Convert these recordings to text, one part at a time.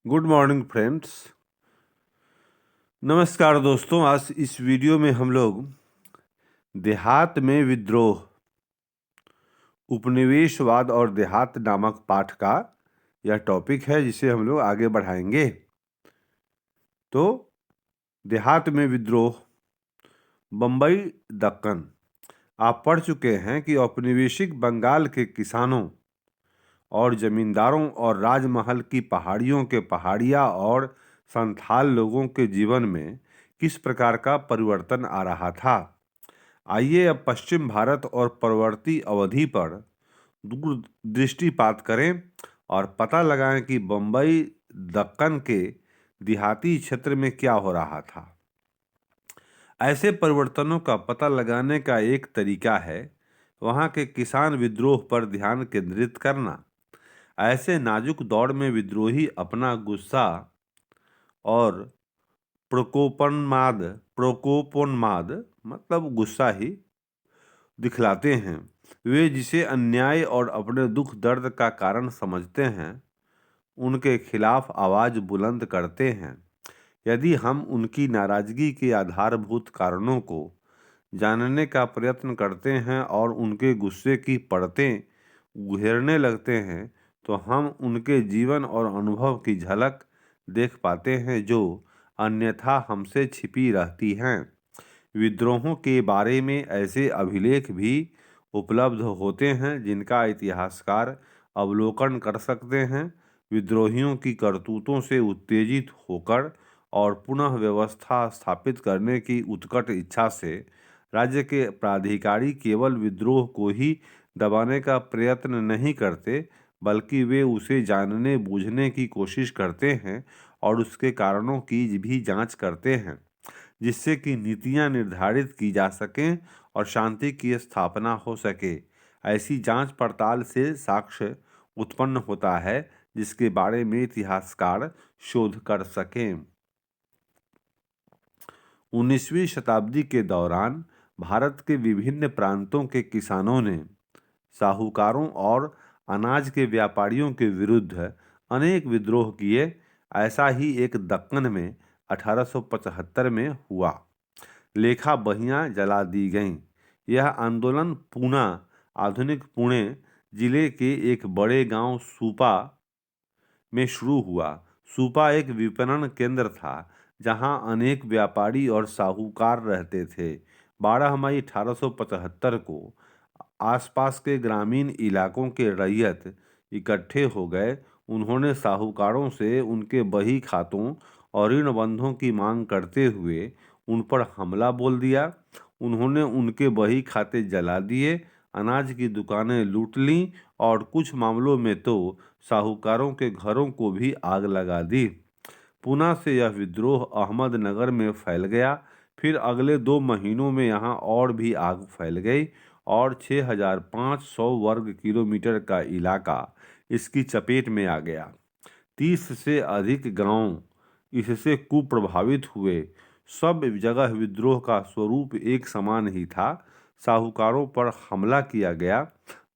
Good morning friends. नमस्कार दोस्तों। आज इस वीडियो में हम लोग देहात में विद्रोह, उपनिवेशवाद और देहात नामक पाठ का यह टॉपिक है जिसे हम लोग आगे बढ़ाएंगे। तो देहात में विद्रोह, बम्बई दक्कन। आप पढ़ चुके हैं कि औपनिवेशिक बंगाल के किसानों और जमींदारों और राजमहल की पहाड़ियों के पहाड़िया और संथाल लोगों के जीवन में किस प्रकार का परिवर्तन आ रहा था। आइए अब पश्चिम भारत और परवर्ती अवधि पर दूर दृष्टिपात करें और पता लगाएं कि बम्बई दक्कन के देहाती क्षेत्र में क्या हो रहा था। ऐसे परिवर्तनों का पता लगाने का एक तरीका है वहाँ के किसान विद्रोह पर ध्यान केंद्रित करना। ऐसे नाजुक दौर में विद्रोही अपना गुस्सा और प्रकोपोन्माद मतलब गुस्सा ही दिखलाते हैं। वे जिसे अन्याय और अपने दुख दर्द का कारण समझते हैं उनके खिलाफ आवाज बुलंद करते हैं। यदि हम उनकी नाराजगी के आधारभूत कारणों को जानने का प्रयत्न करते हैं और उनके गुस्से की परतें उघेरने लगते हैं तो हम उनके जीवन और अनुभव की झलक देख पाते हैं जो अन्यथा हमसे छिपी रहती हैं। विद्रोहों के बारे में ऐसे अभिलेख भी उपलब्ध होते हैं जिनका इतिहासकार अवलोकन कर सकते हैं। विद्रोहियों की करतूतों से उत्तेजित होकर और पुनः व्यवस्था स्थापित करने की उत्कट इच्छा से राज्य के प्राधिकारी केवल विद्रोह को ही दबाने का प्रयत्न नहीं करते बल्कि वे उसे जानने बूझने की कोशिश करते हैं और उसके कारणों की भी जांच करते हैं जिससे कि नीतियां निर्धारित की जा सकें और शांति की स्थापना हो सके। ऐसी जांच पड़ताल से साक्ष्य उत्पन्न होता है जिसके बारे में इतिहासकार शोध कर सकें। 19वीं शताब्दी के दौरान भारत के विभिन्न प्रांतों के किसानों ने साहूकारों और अनाज के व्यापारियों के विरुद्ध अनेक विद्रोह किए। ऐसा ही एक दक्कन में 1875 में हुआ। लेखा बहियां जला दी गईं। यह आंदोलन पूना, आधुनिक पुणे जिले के एक बड़े गांव सूपा में शुरू हुआ। सूपा एक विपणन केंद्र था जहां अनेक व्यापारी और साहूकार रहते थे। 12 मई 1875 को आसपास के ग्रामीण इलाकों के रैयत इकट्ठे हो गए। उन्होंने साहूकारों से उनके बही खातों और ऋणबंधों की मांग करते हुए उन पर हमला बोल दिया। उन्होंने उनके बही खाते जला दिए, अनाज की दुकानें लूट लीं और कुछ मामलों में तो साहूकारों के घरों को भी आग लगा दी। पूना से यह विद्रोह अहमदनगर में फैल गया। फिर अगले 2 महीनों में यहाँ और भी आग फैल गई और 6,500 वर्ग किलोमीटर का इलाका इसकी चपेट में आ गया। 30 से अधिक गांव इससे कुप्रभावित हुए। सब जगह विद्रोह का स्वरूप एक समान ही था। साहूकारों पर हमला किया गया,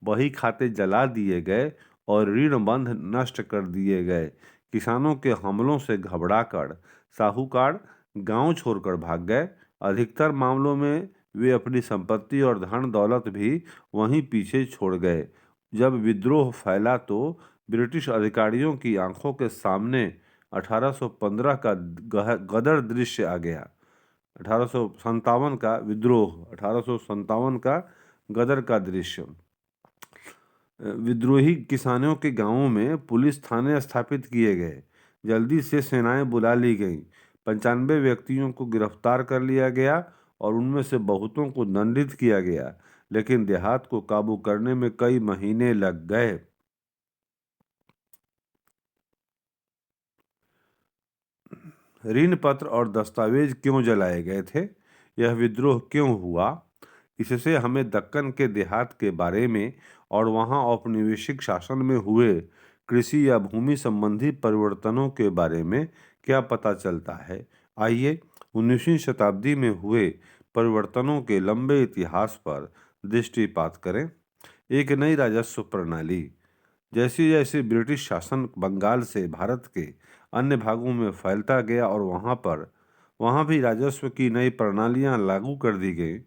बही खाते जला दिए गए और ऋणबंध नष्ट कर दिए गए। किसानों के हमलों से घबराकर साहूकार गांव छोड़कर भाग गए। अधिकतर मामलों में वे अपनी संपत्ति और धन दौलत भी वहीं पीछे छोड़ गए। जब विद्रोह फैला तो ब्रिटिश अधिकारियों की आंखों के सामने 1815 का गदर दृश्य आ गया। 1857 का विद्रोह, 1857 का गदर का दृश्य। विद्रोही किसानों के गांवों में पुलिस थाने स्थापित किए गए। जल्दी से सेनाएं बुला ली गईं। 95 व्यक्तियों को गिरफ्तार कर लिया गया और उनमें से बहुतों को दंडित किया गया, लेकिन देहात को काबू करने में कई महीने लग गए। ऋण पत्र और दस्तावेज क्यों जलाए गए थे? यह विद्रोह क्यों हुआ? इससे हमें दक्कन के देहात के बारे में और वहां औपनिवेशिक शासन में हुए कृषि या भूमि संबंधी परिवर्तनों के बारे में क्या पता चलता है। आइए 19वीं शताब्दी में हुए परिवर्तनों के लंबे इतिहास पर दृष्टिपात करें। एक नई राजस्व प्रणाली। जैसे जैसे ब्रिटिश शासन बंगाल से भारत के अन्य भागों में फैलता गया और वहाँ भी राजस्व की नई प्रणालियाँ लागू कर दी गई,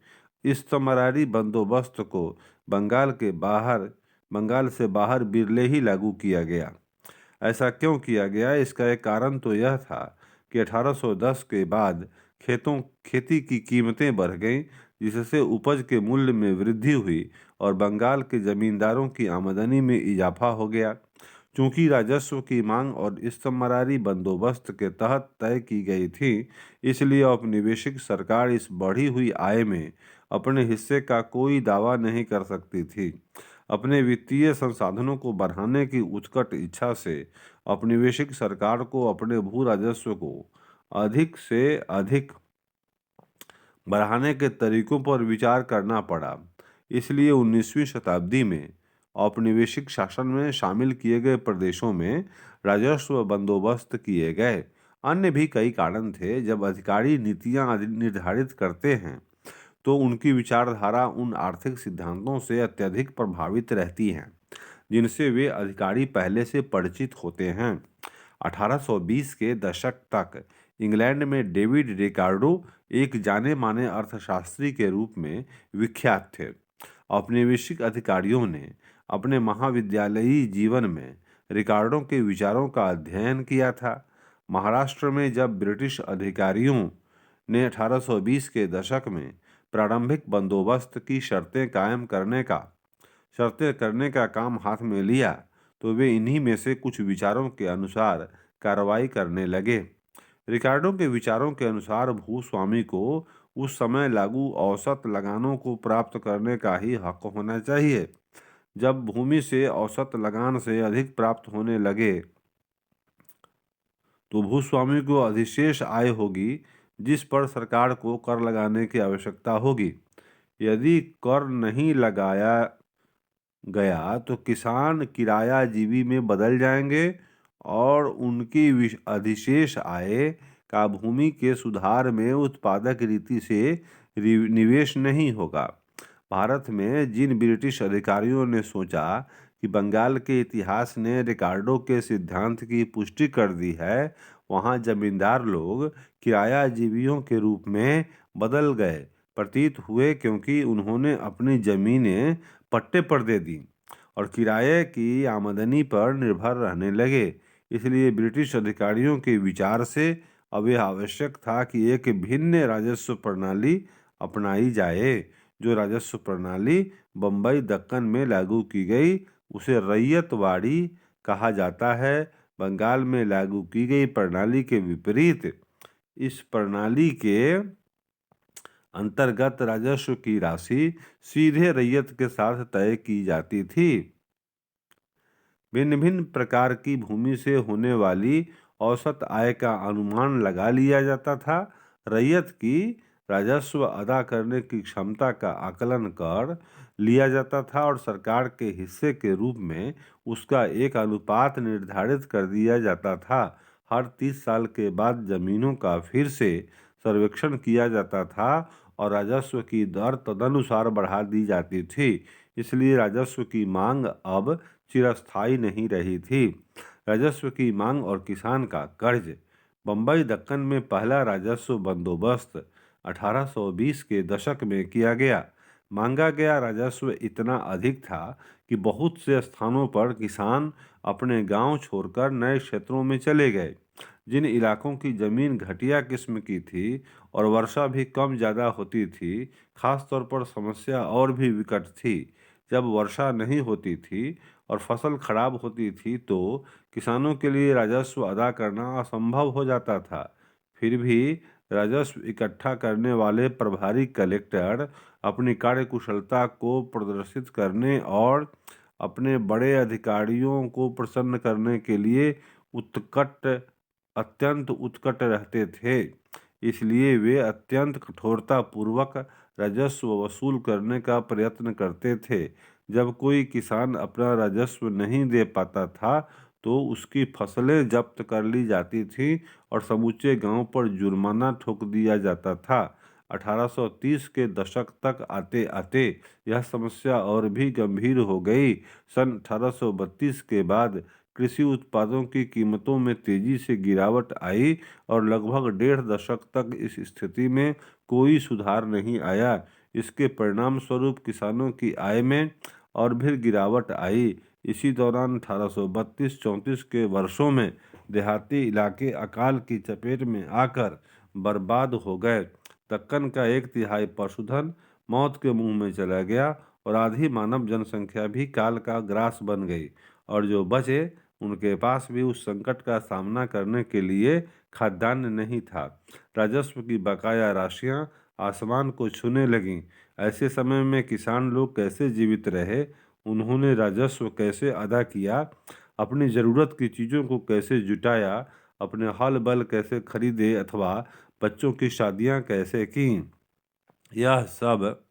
इस्तमरारी बंदोबस्त को बंगाल से बाहर बिरले ही लागू किया गया। ऐसा क्यों किया गया? इसका एक कारण तो यह था कि 1810 के बाद खेती की कीमतें बढ़ गईं, जिससे उपज के मूल्य में वृद्धि हुई और बंगाल के जमींदारों की आमदनी में इजाफा हो गया। चूंकि राजस्व की मांग और इस्तमरारी बंदोबस्त के तहत तय की गई थी, इसलिए औपनिवेशिक सरकार इस बढ़ी हुई आय में अपने हिस्से का कोई दावा नहीं कर सकती थी। अपने वित्तीय संसाधनों को बढ़ाने की उत्कट इच्छा से औपनिवेशिक सरकार को अपने भू राजस्व को अधिक से अधिक बढ़ाने के तरीकों पर विचार करना पड़ा। इसलिए 19वीं शताब्दी में औपनिवेशिक शासन में शामिल किए गए प्रदेशों में राजस्व बंदोबस्त किए गए। अन्य भी कई कारण थे। जब अधिकारी नीतियां निर्धारित करते हैं तो उनकी विचारधारा उन आर्थिक सिद्धांतों से अत्यधिक प्रभावित रहती हैं जिनसे वे अधिकारी पहले से परिचित होते हैं। 1820 के दशक तक इंग्लैंड में डेविड रिकार्डो एक जाने माने अर्थशास्त्री के रूप में विख्यात थे। औपनिवेशिक अधिकारियों ने अपने महाविद्यालयी जीवन में रिकार्डो के विचारों का अध्ययन किया था। महाराष्ट्र में जब ब्रिटिश अधिकारियों ने 1820 के दशक में प्रारंभिक बंदोबस्त की शर्तें करने का काम हाथ में लिया, तो वे इन्हीं में से कुछ विचारों के अनुसार कार्रवाई करने लगे। रिकार्डो के विचारों के अनुसार भूस्वामी को उस समय लागू औसत लगानों को प्राप्त करने का ही हक होना चाहिए। जब भूमि से औसत लगान से अधिक प्राप्त होने लगे तो भूस्वामी को अधिशेष आय होगी, जिस पर सरकार को कर लगाने की आवश्यकता होगी। यदि कर नहीं लगाया गया तो किसान किरायाजीवी में बदल जाएंगे और उनकी अधिशेष आय का भूमि के सुधार में उत्पादक रीति से निवेश नहीं होगा। भारत में जिन ब्रिटिश अधिकारियों ने सोचा कि बंगाल के इतिहास ने रिकार्डो के सिद्धांत की पुष्टि कर दी है, वहाँ जमींदार लोग किरायाजीवियों के रूप में बदल गए प्रतीत हुए, क्योंकि उन्होंने अपनी जमीनें पट्टे पर दे दी और किराए की आमदनी पर निर्भर रहने लगे। इसलिए ब्रिटिश अधिकारियों के विचार से अब यह आवश्यक था कि एक भिन्न राजस्व प्रणाली अपनाई जाए। जो राजस्व प्रणाली बम्बई दक्कन में लागू की गई उसे रैयतवाड़ी कहा जाता है। बंगाल में लागू की गई प्रणाली के विपरीत इस प्रणाली के अंतर्गत राजस्व की राशि सीधे रैयत के साथ तय की जाती थी। भिन्न भिन्न प्रकार की भूमि से होने वाली औसत आय का अनुमान लगा लिया जाता था। रैयत की राजस्व अदा करने की क्षमता का आकलन कर लिया जाता था और सरकार के हिस्से के रूप में उसका एक अनुपात निर्धारित कर दिया जाता था। हर 30 साल के बाद जमीनों का फिर से सर्वेक्षण किया जाता था और राजस्व की दर तदनुसार बढ़ा दी जाती थी। इसलिए राजस्व की मांग अब चिरस्थायी नहीं रही थी। राजस्व की मांग और किसान का कर्ज। बम्बई दक्कन में पहला राजस्व बंदोबस्त 1820 के दशक में किया गया। मांगा गया राजस्व इतना अधिक था कि बहुत से स्थानों पर किसान अपने गांव छोड़कर नए क्षेत्रों में चले गए। जिन इलाकों की जमीन घटिया किस्म की थी और वर्षा भी कम ज़्यादा होती थी, खास तौर पर समस्या और भी विकट थी। जब वर्षा नहीं होती थी और फसल खराब होती थी तो किसानों के लिए राजस्व अदा करना असंभव हो जाता था। फिर भी राजस्व इकट्ठा करने वाले प्रभारी कलेक्टर अपनी कार्यकुशलता को प्रदर्शित करने और अपने बड़े अधिकारियों को प्रसन्न करने के लिए अत्यंत उत्कट रहते थे। इसलिए वे अत्यंत कठोरतापूर्वक राजस्व वसूल करने का प्रयत्न करते थे। जब कोई किसान अपना राजस्व नहीं दे पाता था तो उसकी फसलें जब्त कर ली जाती थीं और समूचे गांव पर जुर्माना ठोक दिया जाता था। 1830 के दशक तक आते आते यह समस्या और भी गंभीर हो गई। सन 1832 के बाद कृषि उत्पादों की कीमतों में तेजी से गिरावट आई और लगभग डेढ़ दशक तक इस स्थिति में कोई सुधार नहीं आया। इसके परिणाम स्वरूप किसानों की आय में और भी गिरावट आई। इसी दौरान 1832-34 के वर्षों में देहाती इलाके अकाल की चपेट में आकर बर्बाद हो गए। दक्कन का एक तिहाई पशुधन मौत के मुंह में चला गया और आधी मानव जनसंख्या भी काल का ग्रास बन गई, और जो बचे उनके पास भी उस संकट का सामना करने के लिए खाद्यान्न नहीं था। राजस्व की बकाया राशियां आसमान को छूने लगीं। ऐसे समय में किसान लोग कैसे जीवित रहे, उन्होंने राजस्व कैसे अदा किया, अपनी ज़रूरत की चीज़ों को कैसे जुटाया, अपने हल बल कैसे खरीदे अथवा बच्चों की शादियां कैसे की, यह सब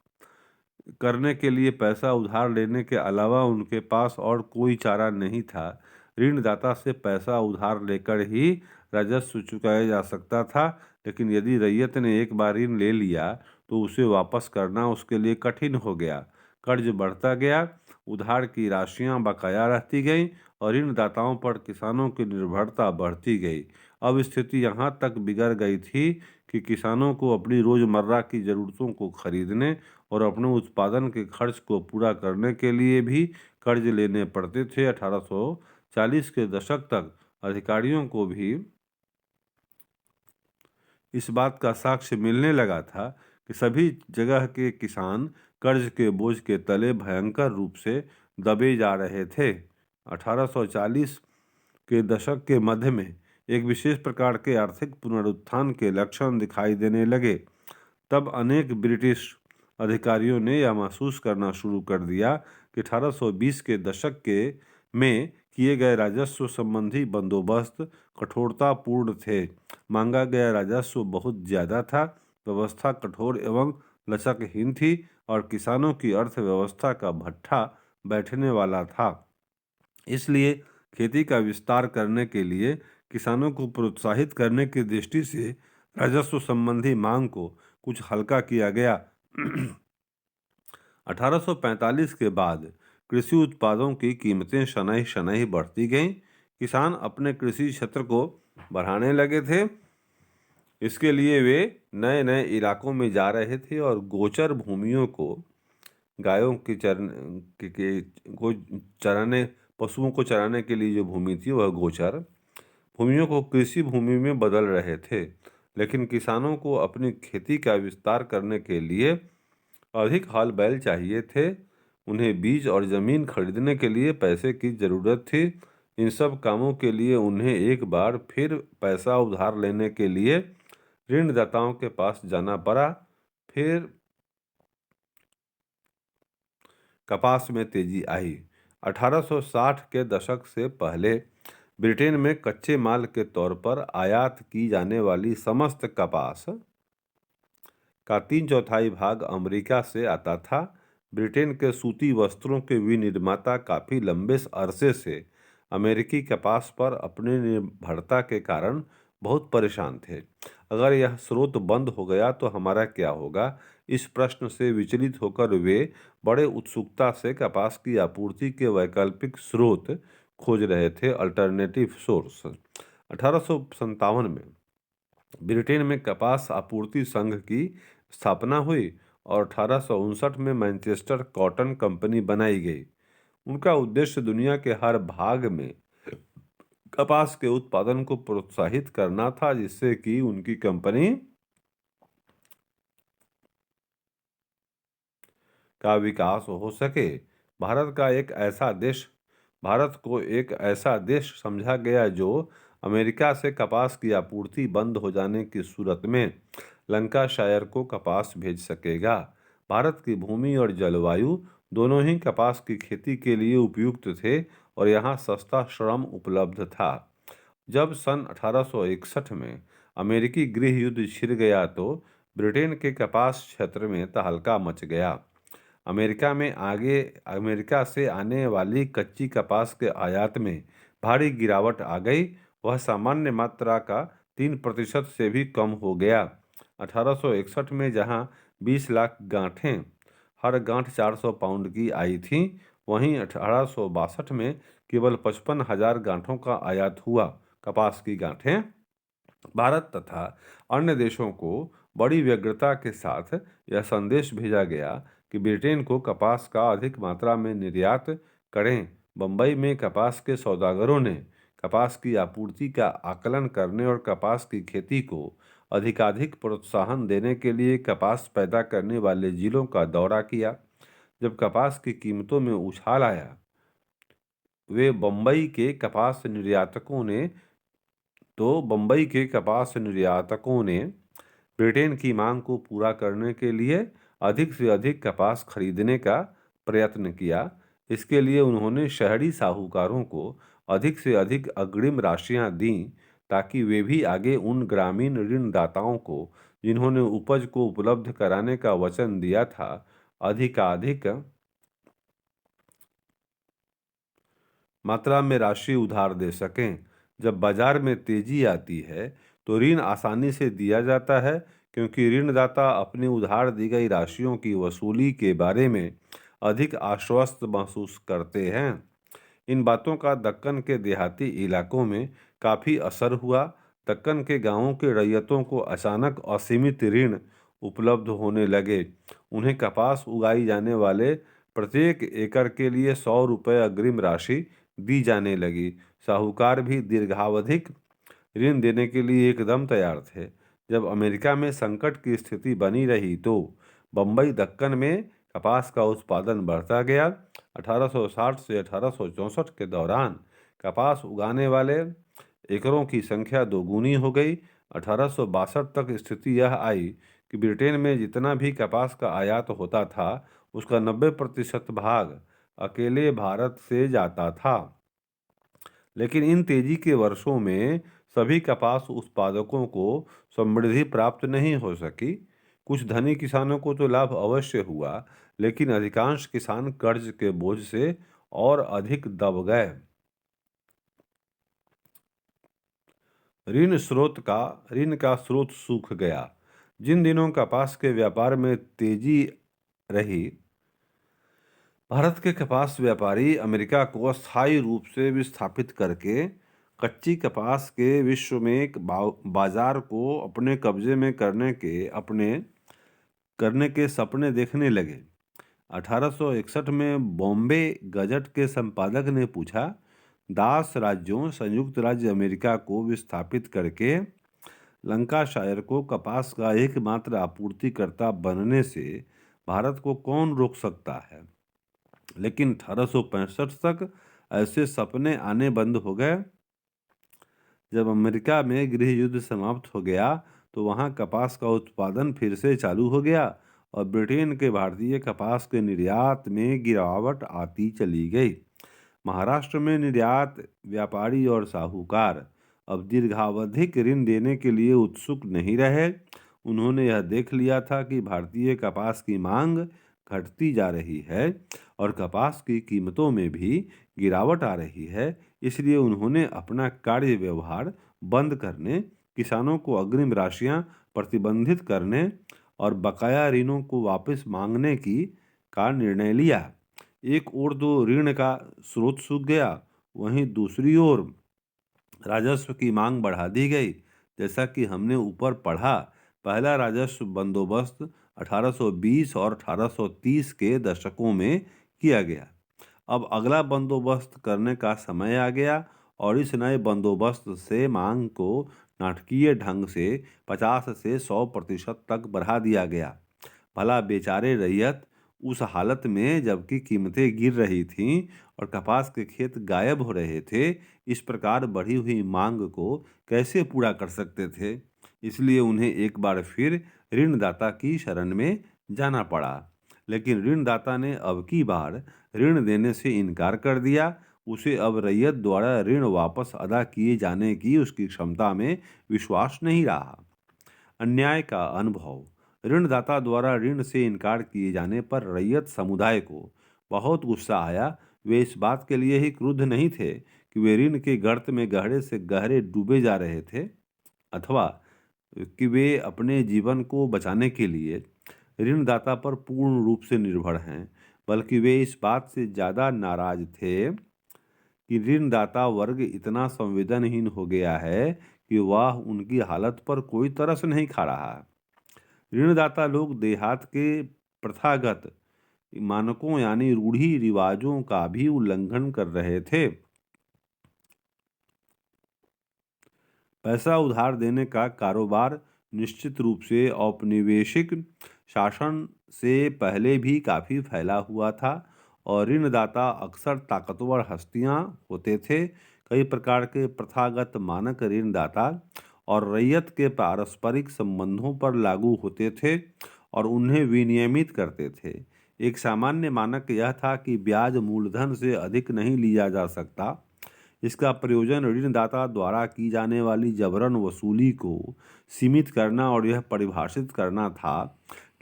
करने के लिए पैसा उधार लेने के अलावा उनके पास और कोई चारा नहीं था। ऋणदाता से पैसा उधार लेकर ही राजस्व चुकाया जा सकता था, लेकिन यदि रैयत ने एक बार ऋण ले लिया तो उसे वापस करना उसके लिए कठिन हो गया। कर्ज बढ़ता गया, उधार की राशियां बकाया रहती गईं और ऋणदाताओं पर किसानों की निर्भरता बढ़ती गई। अब स्थिति यहाँ तक बिगड़ गई थी कि किसानों को अपनी रोज़मर्रा की ज़रूरतों को खरीदने और अपने उत्पादन के खर्च को पूरा करने के लिए भी कर्ज लेने पड़ते थे। 1840 के दशक तक अधिकारियों को भी इस बात का साक्ष्य मिलने लगा था कि सभी जगह के किसान कर्ज के बोझ के तले भयंकर रूप से दबे जा रहे थे। 1840 के दशक के मध्य में एक विशेष प्रकार के आर्थिक पुनरुत्थान के लक्षण दिखाई देने लगे। तब अनेक ब्रिटिश अधिकारियों ने यह महसूस करना शुरू कर दिया कि 1820 के दशक के में किए गए राजस्व संबंधी बंदोबस्त कठोरतापूर्ण थे। मांगा गया राजस्व बहुत ज़्यादा था, व्यवस्था कठोर एवं लचकहीन थी और किसानों की अर्थव्यवस्था का भट्ठा बैठने वाला था। इसलिए खेती का विस्तार करने के लिए किसानों को प्रोत्साहित करने की दृष्टि से राजस्व संबंधी मांग को कुछ हल्का किया गया। 1845 के बाद कृषि उत्पादों की कीमतें शनैः शनैः बढ़ती गईं। किसान अपने कृषि क्षेत्र को बढ़ाने लगे थे। इसके लिए वे नए नए इलाकों में जा रहे थे और गोचर भूमियों को गायों की चराने पशुओं को चराने के लिए जो भूमि थी वह गोचर भूमियों को कृषि भूमि में बदल रहे थे। लेकिन किसानों को अपनी खेती का विस्तार करने के लिए अधिक हल बैल चाहिए थे। उन्हें बीज और ज़मीन खरीदने के लिए पैसे की ज़रूरत थी। इन सब कामों के लिए उन्हें एक बार फिर पैसा उधार लेने के लिए ऋणदाताओं के पास जाना पड़ा। फिर कपास में तेजी आई। 1860 के दशक से पहले ब्रिटेन में कच्चे माल के तौर पर आयात की जाने वाली समस्त कपास का 3/4 भाग अमेरिका से आता था। ब्रिटेन के सूती वस्त्रों के विनिर्माता काफ़ी लंबे अरसे से अमेरिकी कपास पर अपनी निर्भरता के कारण बहुत परेशान थे। अगर यह स्रोत बंद हो गया तो हमारा क्या होगा, इस प्रश्न से विचलित होकर वे बड़े उत्सुकता से कपास की आपूर्ति के वैकल्पिक स्रोत खोज रहे थे, अल्टरनेटिव सोर्स। 1857 में ब्रिटेन में कपास आपूर्ति संघ की स्थापना हुई और 1859 में मैनचेस्टर कॉटन कंपनी बनाई गई। उनका उद्देश्य दुनिया के हर भाग में कपास के उत्पादन को प्रोत्साहित करना था, जिससे कि उनकी कंपनी का विकास हो सके। भारत को एक ऐसा देश समझा गया जो अमेरिका से कपास की आपूर्ति बंद हो जाने की सूरत में लंकाशायर को कपास भेज सकेगा। भारत की भूमि और जलवायु दोनों ही कपास की खेती के लिए उपयुक्त थे और यहाँ सस्ता श्रम उपलब्ध था। जब सन 1861 में अमेरिकी गृह युद्ध छिड़ गया तो ब्रिटेन के कपास क्षेत्र में तहलका मच गया। अमेरिका से आने वाली कच्ची कपास के आयात में भारी गिरावट आ गई। वह सामान्य मात्रा का 3% से भी कम हो गया। 1861 में जहां 20 लाख गांठें, हर गांठ 400 पाउंड की आई थीं, वहीं 1862 में केवल 55,000 गांठों का आयात हुआ। कपास की गांठें भारत तथा अन्य देशों को बड़ी व्यग्रता के साथ यह संदेश भेजा गया कि ब्रिटेन को कपास का अधिक मात्रा में निर्यात करें। बंबई में कपास के सौदागरों ने कपास की आपूर्ति का आकलन करने और कपास की खेती को अधिकाधिक प्रोत्साहन देने के लिए कपास पैदा करने वाले जिलों का दौरा किया। जब कपास की कीमतों में उछाल आया, वे बंबई के कपास निर्यातकों ने ब्रिटेन की मांग को पूरा करने के लिए अधिक से अधिक कपास खरीदने का प्रयत्न किया। इसके लिए उन्होंने शहरी साहूकारों को अधिक से अधिक अग्रिम राशियां दीं, ताकि वे भी आगे उन ग्रामीण ऋणदाताओं को, जिन्होंने उपज को उपलब्ध कराने का वचन दिया था, अधिकाधिक मात्रा में राशि उधार दे सकें। जब बाजार में तेजी आती है तो ऋण आसानी से दिया जाता है, क्योंकि ऋणदाता अपनी उधार दी गई राशियों की वसूली के बारे में अधिक आश्वस्त महसूस करते हैं। इन बातों का दक्कन के देहाती इलाकों में काफ़ी असर हुआ। दक्कन के गांवों के रैयतों को अचानक असीमित ऋण उपलब्ध होने लगे। उन्हें कपास उगाई जाने वाले प्रत्येक एकड़ के लिए 100 रुपये अग्रिम राशि दी जाने लगी। साहूकार भी दीर्घावधिक ऋण देने के लिए एकदम तैयार थे। जब अमेरिका में संकट की स्थिति बनी रही तो बंबई दक्कन में कपास का उत्पादन बढ़ता गया। 1860 से 1864 के दौरान कपास उगाने वाले एकड़ों की संख्या दोगुनी हो गई। 1862 तक स्थिति यह आई कि ब्रिटेन में जितना भी कपास का आयात होता था, उसका 90% भाग अकेले भारत से जाता था। लेकिन इन तेजी के वर्षों में सभी कपास उत्पादकों को समृद्धि प्राप्त नहीं हो सकी। कुछ धनी किसानों को तो लाभ अवश्य हुआ, लेकिन अधिकांश किसान कर्ज के बोझ से और अधिक दब गए। ऋण का स्रोत सूख गया। जिन दिनों कपास के व्यापार में तेजी रही, भारत के कपास व्यापारी अमेरिका को अस्थायी रूप से विस्थापित करके कच्ची कपास के विश्व में एक बाजार को अपने कब्जे में करने के सपने देखने लगे। 1861 में बॉम्बे गजट के संपादक ने पूछा, दास राज्यों संयुक्त राज्य अमेरिका को विस्थापित करके लंकाशायर को कपास का एकमात्र आपूर्तिकर्ता बनने से भारत को कौन रोक सकता है? लेकिन 1865 तक ऐसे सपने आने बंद हो गए। जब अमेरिका में गृह युद्ध समाप्त हो गया तो वहां कपास का उत्पादन फिर से चालू हो गया और ब्रिटेन के भारतीय कपास के निर्यात में गिरावट आती चली गई। महाराष्ट्र में निर्यात व्यापारी और साहूकार अब दीर्घावधिक ऋण देने के लिए उत्सुक नहीं रहे। उन्होंने यह देख लिया था कि भारतीय कपास की मांग घटती जा रही है और कपास की कीमतों में भी गिरावट आ रही है। इसलिए उन्होंने अपना कार्य व्यवहार बंद करने, किसानों को अग्रिम राशियां प्रतिबंधित करने और बकाया ऋणों को वापस मांगने का निर्णय लिया। एक ओर तो ऋण का स्रोत सूख गया, वहीं दूसरी ओर राजस्व की मांग बढ़ा दी गई। जैसा कि हमने ऊपर पढ़ा, पहला राजस्व बंदोबस्त 1820 और 1830 के दशकों में किया गया। अब अगला बंदोबस्त करने का समय आ गया और इस नए बंदोबस्त से मांग को नाटकीय ढंग से 50 से 100% तक बढ़ा दिया गया। भला बेचारे रैयत उस हालत में जबकि कीमतें गिर रही थीं और कपास के खेत गायब हो रहे थे, इस प्रकार बढ़ी हुई मांग को कैसे पूरा कर सकते थे? इसलिए उन्हें एक बार फिर ऋणदाता की शरण में जाना पड़ा। लेकिन ऋणदाता ने अब की बार ऋण देने से इनकार कर दिया। उसे अब रैयत द्वारा ऋण वापस अदा किए जाने की उसकी क्षमता में विश्वास नहीं रहा। अन्याय का अनुभव। ऋणदाता द्वारा ऋण से इनकार किए जाने पर रैयत समुदाय को बहुत गुस्सा आया। वे इस बात के लिए ही क्रुद्ध नहीं थे कि वे ऋण के गर्त में गहरे से गहरे डूबे जा रहे थे, अथवा कि वे अपने जीवन को बचाने के लिए ऋणदाता पर पूर्ण रूप से निर्भर हैं, बल्कि वे इस बात से ज़्यादा नाराज थे कि ऋणदाता वर्ग इतना संवेदनहीन हो गया है कि वह उनकी हालत पर कोई तरस नहीं खा रहा। ऋणदाता लोग देहात के प्रथागत मानकों यानी रूढ़ी रिवाजों का भी उल्लंघन कर रहे थे। पैसा उधार देने का कारोबार निश्चित रूप से औपनिवेशिक शासन से पहले भी काफ़ी फैला हुआ था और ऋणदाता अक्सर ताकतवर हस्तियां होते थे। कई प्रकार के प्रथागत मानक ऋणदाता और रैयत के पारस्परिक संबंधों पर लागू होते थे और उन्हें विनियमित करते थे। एक सामान्य मानक यह था कि ब्याज मूलधन से अधिक नहीं लिया जा सकता। इसका प्रयोजन ऋणदाता द्वारा की जाने वाली जबरन वसूली को सीमित करना और यह परिभाषित करना था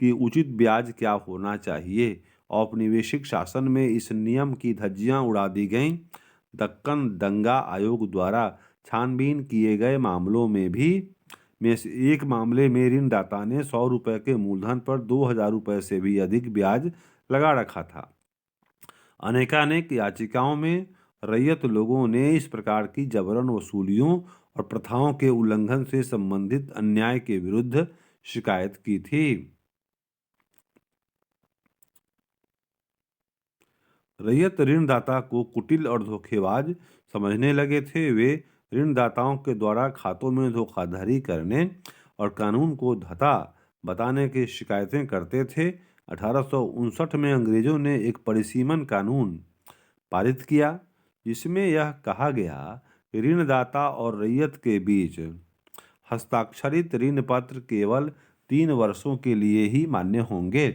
कि उचित ब्याज क्या होना चाहिए। औपनिवेशिक शासन में इस नियम की धज्जियां उड़ा दी गईं। दक्कन दंगा आयोग द्वारा छानबीन किए गए मामलों में से एक मामले में ऋणदाता ने 100 रुपये के मूलधन पर 2000 रुपये से भी अधिक ब्याज लगा रखा था। अनेकानेक याचिकाओं में रैयत लोगों ने इस प्रकार की जबरन वसूलियों और प्रथाओं के उल्लंघन से संबंधित अन्याय के विरुद्ध शिकायत की थी। रैयत ऋणदाता को कुटिल और धोखेबाज समझने लगे थे। वे ऋणदाताओं के द्वारा खातों में धोखाधड़ी करने और कानून को धता बताने की शिकायतें करते थे। 1859 में अंग्रेजों ने एक परिसीमन कानून पारित किया जिसमें यह कहा गया कि ऋणदाता और रैयत के बीच हस्ताक्षरित ऋण पत्र केवल 3 वर्षों के लिए ही मान्य होंगे।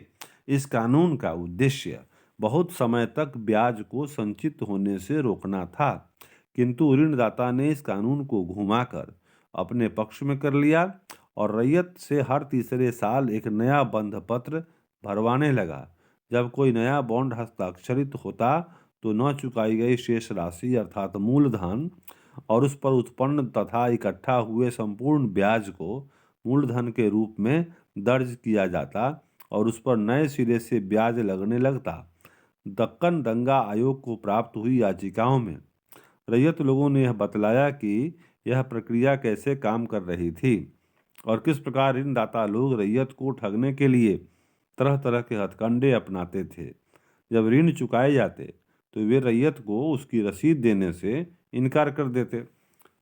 इस कानून का उद्देश्य बहुत समय तक ब्याज को संचित होने से रोकना था, किंतु ऋणदाता ने इस कानून को घुमाकर अपने पक्ष में कर लिया और रैयत से हर तीसरे साल एक नया बंध पत्र भरवाने लगा। जब कोई नया बॉन्ड हस्ताक्षरित होता तो न चुकाई गई शेष राशि अर्थात मूलधन और उस पर उत्पन्न तथा इकट्ठा हुए संपूर्ण ब्याज को मूलधन के रूप में दर्ज किया जाता और उस पर नए सिरे से ब्याज लगने लगता। दक्कन दंगा आयोग को प्राप्त हुई याचिकाओं में रैयत लोगों ने यह बतलाया कि यह प्रक्रिया कैसे काम कर रही थी और किस प्रकार ऋणदाता लोग रैयत को ठगने के लिए तरह तरह के हथकंडे अपनाते थे। जब ऋण चुकाए जाते तो वे रैयत को उसकी रसीद देने से इनकार कर देते,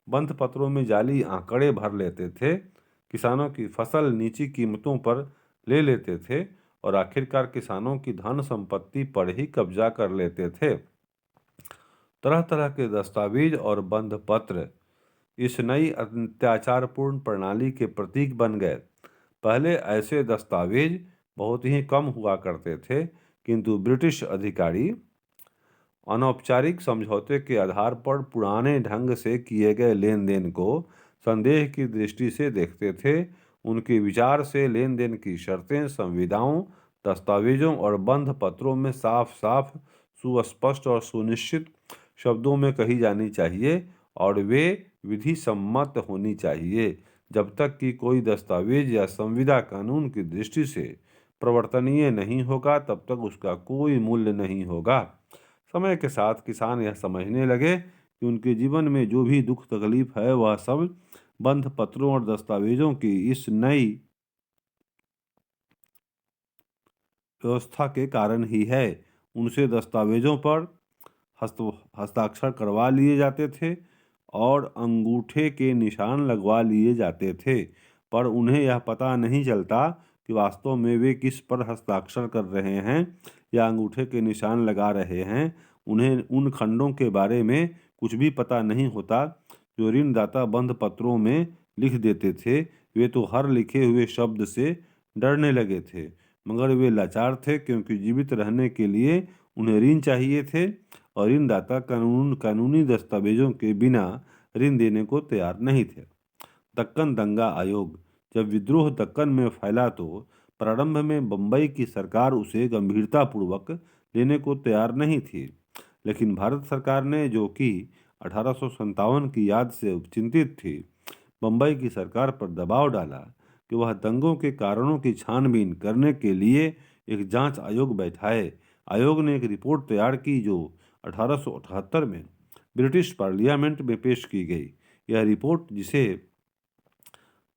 बंध पत्रों में जाली आंकड़े भर लेते थे, किसानों की फसल नीची कीमतों पर ले लेते थे और आखिरकार किसानों की धन संपत्ति पर ही कब्जा कर लेते थे। तरह तरह के दस्तावेज और बंध पत्र इस नई अत्याचारपूर्ण प्रणाली के प्रतीक बन गए। पहले ऐसे दस्तावेज बहुत ही कम हुआ करते थे, किंतु ब्रिटिश अधिकारी अनौपचारिक समझौते के आधार पर पुराने ढंग से किए गए लेन देन को संदेह की दृष्टि से देखते थे। उनके विचार से लेन देन की शर्तें संविदाओं, दस्तावेजों और बंध पत्रों में साफ साफ, सुस्पष्ट और सुनिश्चित शब्दों में कही जानी चाहिए और वे विधि सम्मत होनी चाहिए। जब तक कि कोई दस्तावेज या संविदा कानून की दृष्टि से प्रवर्तनीय नहीं होगा तब तक उसका कोई मूल्य नहीं होगा। समय के साथ किसान यह समझने लगे कि उनके जीवन में जो भी दुख तकलीफ है वह सब बंध पत्रों और दस्तावेजों की इस नई व्यवस्था के कारण ही है। उनसे दस्तावेजों पर हस्ताक्षर करवा लिए जाते थे और अंगूठे के निशान लगवा लिए जाते थे, पर उन्हें यह पता नहीं चलता कि वास्तव में वे किस पर हस्ताक्षर कर रहे हैं या अंगूठे के निशान लगा रहे हैं। उन्हें उन खंडों के बारे में कुछ भी पता नहीं होता जो ऋणदाता बंध पत्रों में लिख देते थे। वे तो हर लिखे हुए शब्द से डरने लगे थे, मगर वे लाचार थे क्योंकि जीवित रहने के लिए उन्हें ऋण चाहिए थे और ऋणदाता कानूनी दस्तावेजों के बिना ऋण देने को तैयार नहीं थे। दक्कन दंगा आयोग जब विद्रोह दक्कन में फैला तो प्रारंभ में बंबई की सरकार उसे गंभीरतापूर्वक लेने को तैयार नहीं थी, लेकिन भारत सरकार ने, जो कि 1857 की याद से चिंतित थी, बम्बई की सरकार पर दबाव डाला कि वह दंगों के कारणों की छानबीन करने के लिए एक जांच आयोग बैठाए। आयोग ने एक रिपोर्ट तैयार की जो 1878 में ब्रिटिश पार्लियामेंट में पेश की गई। यह रिपोर्ट, जिसे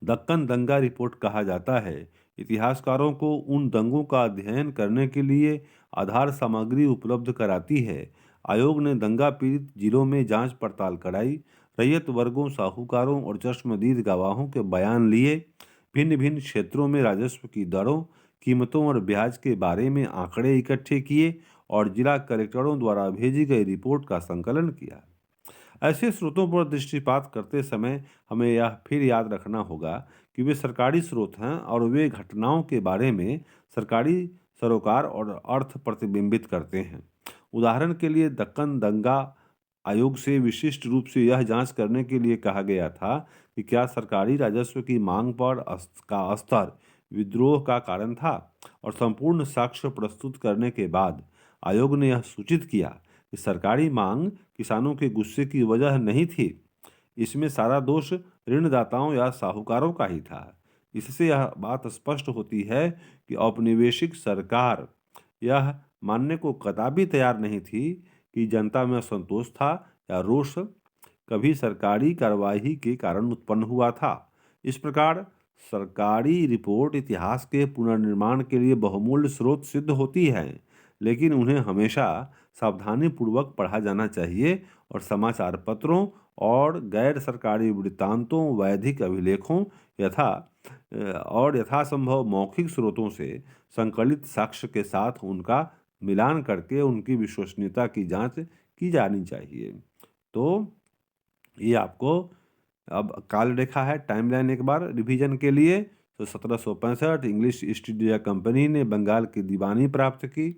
दक्कन दंगा रिपोर्ट कहा जाता है, इतिहासकारों को उन दंगों का अध्ययन करने के लिए आधार सामग्री उपलब्ध कराती है। आयोग ने दंगा पीड़ित जिलों में जांच पड़ताल कराई, रैयत वर्गों, साहूकारों और चश्मदीद गवाहों के बयान लिए, भिन्न भिन्न क्षेत्रों में राजस्व की दरों, कीमतों और ब्याज के बारे में आंकड़े इकट्ठे किए और जिला कलेक्टरों द्वारा भेजी गई रिपोर्ट का संकलन किया। ऐसे स्रोतों पर दृष्टिपात करते समय हमें यह फिर याद रखना होगा कि वे सरकारी स्रोत हैं और वे घटनाओं के बारे में सरकारी सरोकार और अर्थ प्रतिबिंबित करते हैं। उदाहरण के लिए, दक्कन दंगा आयोग से विशिष्ट रूप से यह जांच करने के लिए कहा गया था कि क्या सरकारी राजस्व की मांग पर का स्तर विद्रोह का कारण था, और संपूर्ण साक्ष्य प्रस्तुत करने के बाद आयोग ने यह सूचित किया कि सरकारी मांग किसानों के गुस्से की वजह नहीं थी। इसमें सारा दोष ऋणदाताओं या साहूकारों का ही था। इससे यह बात स्पष्ट होती है कि औपनिवेशिक सरकार यह मानने को कदापि तैयार नहीं थी कि जनता में असंतोष था या रोष कभी सरकारी कार्रवाई के कारण उत्पन्न हुआ था। इस प्रकार सरकारी रिपोर्ट इतिहास के पुनर्निर्माण के लिए बहुमूल्य स्रोत सिद्ध होती है, लेकिन उन्हें हमेशा सावधानीपूर्वक पढ़ा जाना चाहिए और समाचार पत्रों और गैर सरकारी वृत्तांतों, वैधिक अभिलेखों और यथासंभव मौखिक स्रोतों से संकलित साक्ष्य के साथ उनका मिलान करके उनकी विश्वसनीयता की जांच की जानी चाहिए। तो ये आपको अब काल रेखा है, टाइमलाइन एक बार रिवीजन के लिए। तो 1765 इंग्लिश ईस्ट इंडिया कंपनी ने बंगाल की दीवानी प्राप्त की।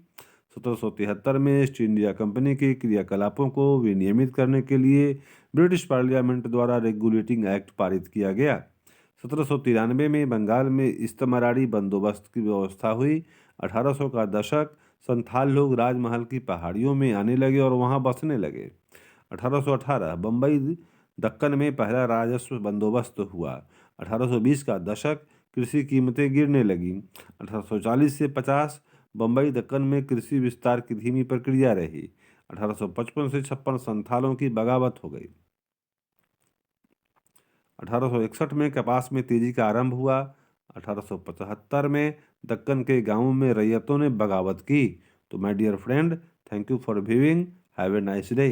1773 में ईस्ट इंडिया कंपनी के क्रियाकलापों को विनियमित करने के लिए ब्रिटिश पार्लियामेंट द्वारा रेगुलेटिंग एक्ट पारित किया गया। 1793 में बंगाल में इस्तमारारी बंदोबस्त की व्यवस्था हुई। 1800 का दशक, संथाल लोग राजमहल की पहाड़ियों में आने लगे और वहां बसने लगे। 1818 बम्बई दक्कन में पहला राजस्व बंदोबस्त हुआ। 1820 का दशक, कृषि कीमतें गिरने लगीं। 1840 से 50 बम्बई दक्कन में कृषि विस्तार की धीमी प्रक्रिया रही। 1855 से 56 संथालों की बगावत हो गई। 1861 में कपास में तेजी का आरंभ हुआ। 1875 में दक्कन के गांवों में रैयतों ने बगावत की। तो my dear friend, thank you for viewing, have a nice day.